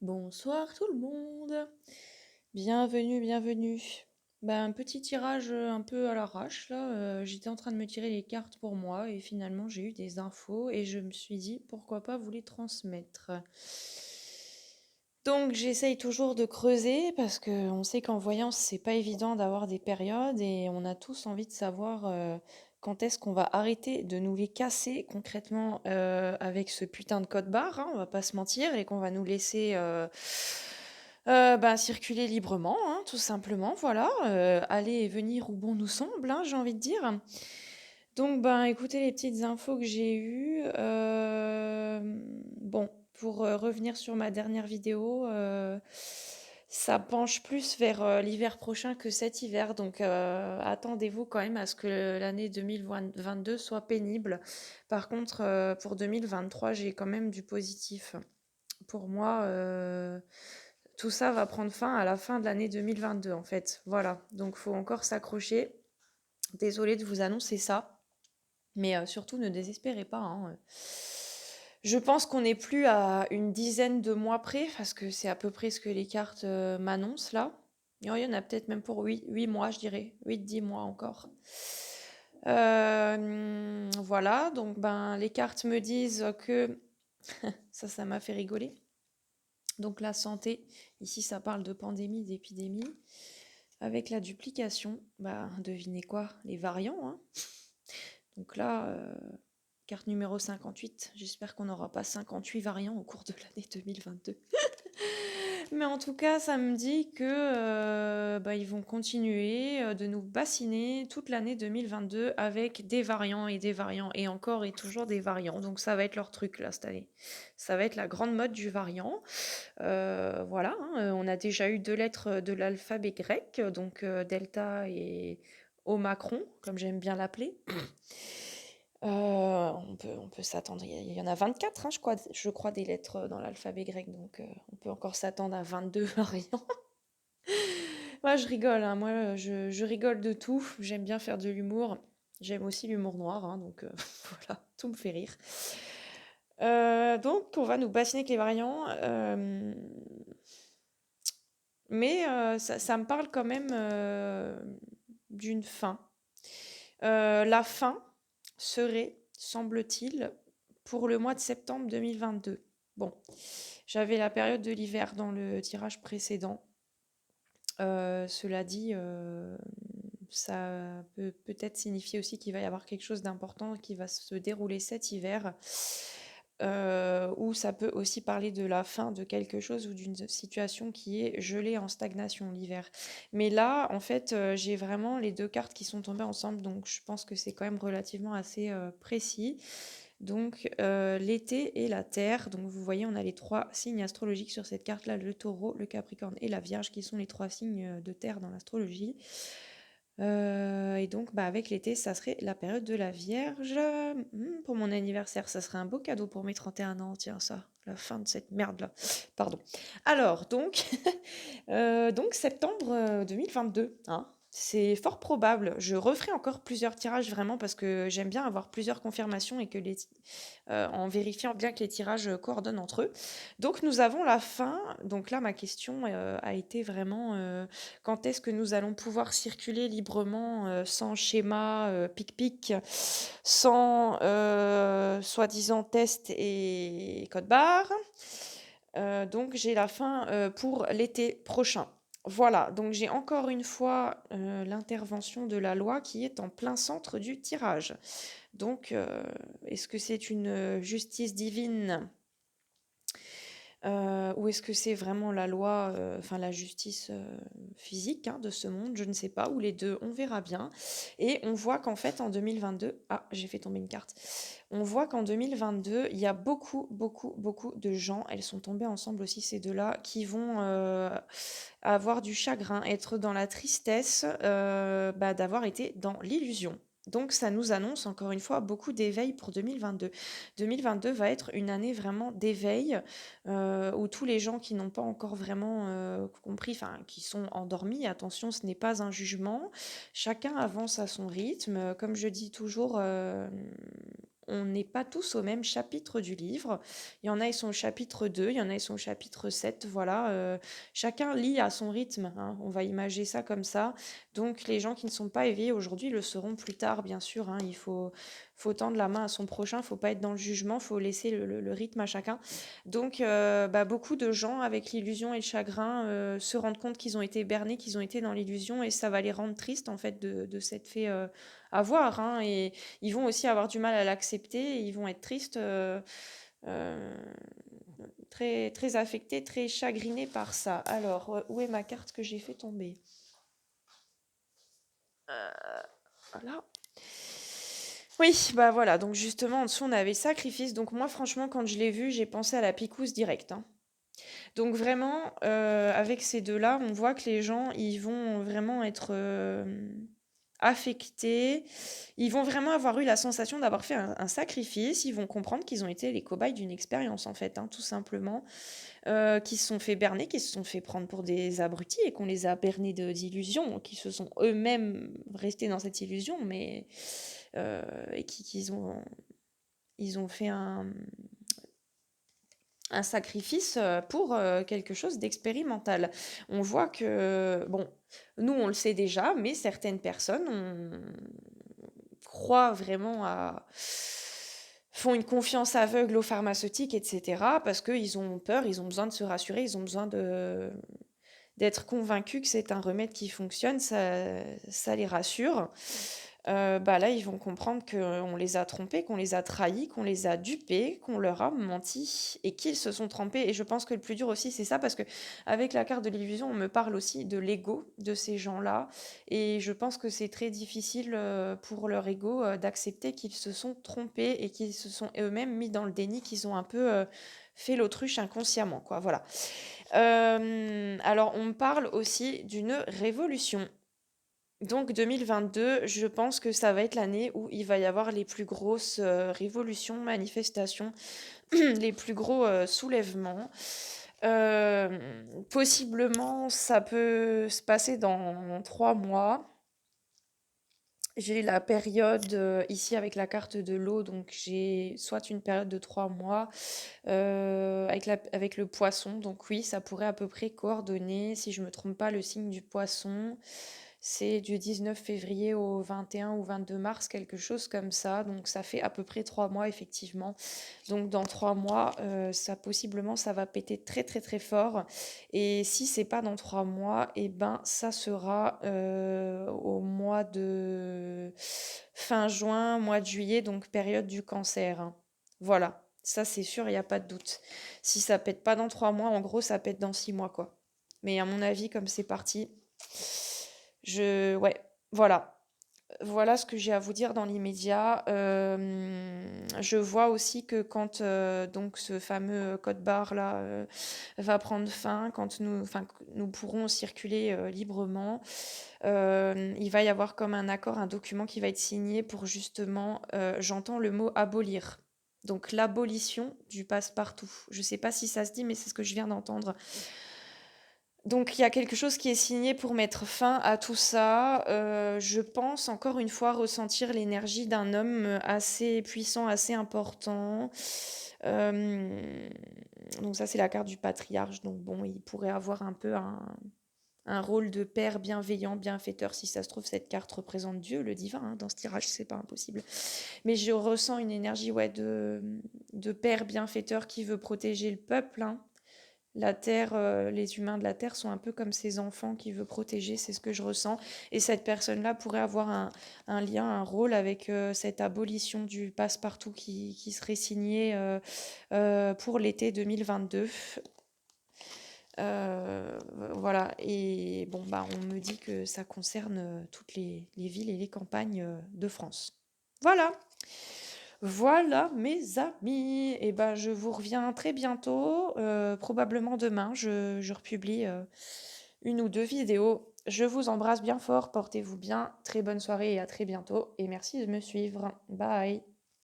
Bonsoir tout le monde. Bienvenue, bienvenue. Un petit tirage un peu à l'arrache là. J'étais en train de me tirer les cartes pour moi et finalement j'ai eu des infos et je me suis dit pourquoi pas vous les transmettre. Donc j'essaye toujours de creuser parce que on sait qu'en voyance c'est pas évident d'avoir des périodes et on a tous envie de savoir quand est-ce qu'on va arrêter de nous les casser concrètement avec ce putain de code barre, hein, on va pas se mentir, et qu'on va nous laisser circuler librement, hein, tout simplement, voilà, aller et venir où bon nous semble, hein, j'ai envie de dire. Donc, écoutez les petites infos que j'ai eues. Bon, pour revenir sur ma dernière vidéo, ça penche plus vers l'hiver prochain que cet hiver. Donc, attendez-vous quand même à ce que l'année 2022 soit pénible. Par contre, pour 2023, j'ai quand même du positif. Pour moi, tout ça va prendre fin à la fin de l'année 2022, en fait. Voilà, donc faut encore s'accrocher. Désolée de vous annoncer ça. Mais surtout, ne désespérez pas, hein. Je pense qu'on n'est plus à une dizaine de mois près, parce que c'est à peu près ce que les cartes m'annoncent là. Il y en a peut-être même pour 8 mois, je dirais. 8-10 mois encore. Voilà, donc les cartes me disent que... ça m'a fait rigoler. Donc la santé, ici ça parle de pandémie, d'épidémie. Avec la duplication, devinez quoi? Les variants, hein. Donc là, carte numéro 58. J'espère qu'on n'aura pas 58 variants au cours de l'année 2022. Mais en tout cas, ça me dit que ils vont continuer de nous bassiner toute l'année 2022 avec des variants et encore et toujours des variants. Donc ça va être leur truc là cette année. Ça va être la grande mode du variant. Voilà, hein, on a déjà eu 2 lettres de l'alphabet grec, donc delta et omicron, comme j'aime bien l'appeler. On peut s'attendre, il y en a 24, hein, je crois des lettres dans l'alphabet grec, donc on peut encore s'attendre à 22 variants. Moi je rigole, hein, moi je rigole de tout, j'aime bien faire de l'humour. J'aime aussi l'humour noir, hein, donc voilà, tout me fait rire. Donc on va nous bassiner avec les variants, mais ça me parle quand même d'une fin. La fin serait, semble-t-il, pour le mois de septembre 2022. Bon, j'avais la période de l'hiver dans le tirage précédent. Cela dit, ça peut peut-être signifier aussi qu'il va y avoir quelque chose d'important qui va se dérouler cet hiver. Ou ça peut aussi parler de la fin de quelque chose ou d'une situation qui est gelée en stagnation l'hiver. Mais là, en fait, j'ai vraiment les 2 cartes qui sont tombées ensemble, donc je pense que c'est quand même relativement assez, précis. Donc, l'été et la terre. Donc vous voyez, on a les 3 signes astrologiques sur cette carte-là, le Taureau, le Capricorne et la Vierge, qui sont les 3 signes, de terre dans l'astrologie. Et donc, avec l'été, ça serait la période de la Vierge. Pour mon anniversaire, ça serait un beau cadeau pour mes 31 ans. Tiens, ça, la fin de cette merde-là. Pardon. Alors, donc, donc septembre 2022, hein. C'est fort probable. Je referai encore plusieurs tirages vraiment parce que j'aime bien avoir plusieurs confirmations et que en vérifiant bien que les tirages coordonnent entre eux. Donc nous avons la fin. Donc là, ma question a été vraiment quand est-ce que nous allons pouvoir circuler librement sans schéma pic-pic, sans soi-disant test et code barre. Donc j'ai la fin pour l'été prochain. Voilà, donc j'ai encore une fois l'intervention de la loi qui est en plein centre du tirage. Donc, est-ce que c'est une justice divine ou est-ce que c'est vraiment la loi, enfin la justice physique hein, de ce monde? Je ne sais pas, ou les deux, on verra bien. Et on voit qu'en fait en 2022, ah j'ai fait tomber une carte, on voit qu'en 2022, il y a beaucoup, beaucoup, beaucoup de gens, elles sont tombées ensemble aussi ces deux-là, qui vont avoir du chagrin, être dans la tristesse d'avoir été dans l'illusion. Donc ça nous annonce encore une fois beaucoup d'éveil pour 2022. 2022 va être une année vraiment d'éveil où tous les gens qui n'ont pas encore vraiment compris, enfin qui sont endormis, attention, ce n'est pas un jugement, chacun avance à son rythme. Comme je dis toujours, on n'est pas tous au même chapitre du livre. Il y en a, ils sont au chapitre 2, il y en a, ils sont au chapitre 7, voilà. Chacun lit à son rythme, hein, on va imager ça comme ça. Donc les gens qui ne sont pas éveillés aujourd'hui le seront plus tard, bien sûr, hein. Il faut tendre la main à son prochain, il faut pas être dans le jugement, il faut laisser le rythme à chacun. Donc beaucoup de gens avec l'illusion et le chagrin se rendent compte qu'ils ont été bernés, qu'ils ont été dans l'illusion et ça va les rendre tristes en fait de s'être fait avoir, hein. Et ils vont aussi avoir du mal à l'accepter, et ils vont être tristes, euh, très, très affectés, très chagrinés par ça. Alors, où est ma carte que j'ai fait tomber? Voilà. Oui, bah voilà, donc justement en dessous on avait sacrifice. Donc moi franchement quand je l'ai vu, j'ai pensé à la picouse direct, hein. Donc vraiment, avec ces deux-là, on voit que les gens, ils vont vraiment être affectés. Ils vont vraiment avoir eu la sensation d'avoir fait un sacrifice. Ils vont comprendre qu'ils ont été les cobayes d'une expérience, en fait, hein, tout simplement. Qui se sont fait berner, qui se sont fait prendre pour des abrutis et qu'on les a bernés d'illusions, qui se sont eux-mêmes restés dans cette illusion, mais et ils ont fait un sacrifice pour quelque chose d'expérimental. On voit que, bon, nous on le sait déjà, mais certaines personnes croient vraiment font une confiance aveugle aux pharmaceutiques, etc., parce qu'ils ont peur, ils ont besoin de se rassurer, ils ont besoin d'être convaincus que c'est un remède qui fonctionne, ça les rassure. Bah là, ils vont comprendre qu'on les a trompés, qu'on les a trahis, qu'on les a dupés, qu'on leur a menti et qu'ils se sont trompés. Et je pense que le plus dur aussi, c'est ça, parce que avec la carte de l'illusion, on me parle aussi de l'ego de ces gens-là. Et je pense que c'est très difficile pour leur ego d'accepter qu'ils se sont trompés et qu'ils se sont eux-mêmes mis dans le déni, qu'ils ont un peu fait l'autruche inconsciemment, quoi. Voilà. Alors, on me parle aussi d'une révolution. Donc 2022, je pense que ça va être l'année où il va y avoir les plus grosses révolutions, manifestations, les plus gros soulèvements. Possiblement, ça peut se passer dans 3 mois. J'ai la période ici avec la carte de l'eau, donc j'ai soit une période de 3 mois avec le poisson. Donc oui, ça pourrait à peu près coordonner, si je me trompe pas, le signe du poisson. C'est du 19 février au 21 ou 22 mars, quelque chose comme ça. Donc ça fait à peu près 3 mois, effectivement. Donc dans 3 mois, ça possiblement, ça va péter très très très fort. Et si c'est pas dans 3 mois, et ben ça sera au mois de fin juin, mois de juillet, donc période du cancer, hein. Voilà, ça c'est sûr, il n'y a pas de doute. Si ça pète pas dans 3 mois, en gros, ça pète dans 6 mois, quoi. Mais à mon avis, comme c'est parti, ouais, voilà. Voilà ce que j'ai à vous dire dans l'immédiat. Je vois aussi que quand donc ce fameux code barre là va prendre fin, quand nous pourrons circuler librement, il va y avoir comme un accord, un document qui va être signé pour justement, j'entends le mot abolir. Donc l'abolition du passe-partout. Je ne sais pas si ça se dit, mais c'est ce que je viens d'entendre. Donc il y a quelque chose qui est signé pour mettre fin à tout ça. Je pense encore une fois ressentir l'énergie d'un homme assez puissant, assez important. Euh, donc ça c'est la carte du patriarche. Donc bon, il pourrait avoir un peu un rôle de père bienveillant, bienfaiteur. Si ça se trouve, cette carte représente Dieu, le divin, hein. Dans ce tirage, c'est pas impossible. Mais je ressens une énergie, ouais, de père bienfaiteur qui veut protéger le peuple, hein. La terre, les humains de la terre sont un peu comme ses enfants qu'il veut protéger, c'est ce que je ressens. Et cette personne-là pourrait avoir un lien, un rôle avec cette abolition du passe-partout qui serait signée pour l'été 2022. Euh, voilà, et bon, bah, on me dit que ça concerne toutes les villes et les campagnes de France. Voilà. Voilà, mes amis. Et ben, je vous reviens très bientôt, probablement demain. Je republie une ou deux vidéos. Je vous embrasse bien fort, portez-vous bien. Très bonne soirée et à très bientôt. Et merci de me suivre. Bye.